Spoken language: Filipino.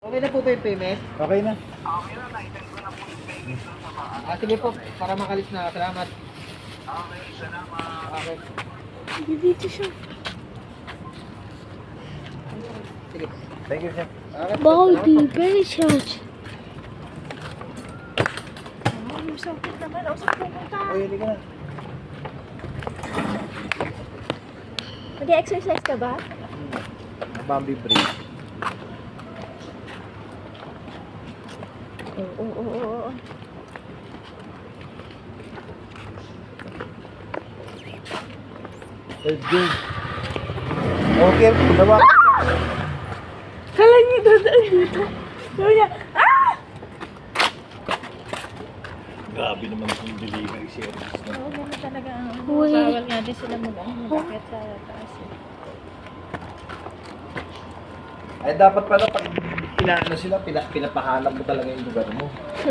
Okay na po ba yung payment? Okay na. Sige po, para makalis na. Salamat. Okay. Dito siya. Sige. Thank you, sir. Okay. Baldi, very charge. Yung sakit naman. Ako sa pupunta. Uy, hindi ka na. Mag-exercise ka ba? Bambi break. Oo. Let's go. Okay, dawa. Kala niyo dadaan dito. Sabi niya, Grabe naman yung delivery service. oo, ganun talaga. Uy. Bawal nga din sila mag-akit sa taas. Ay, dapat pala pag pinaano sila, pinapahanap mo talaga yung lugar mo.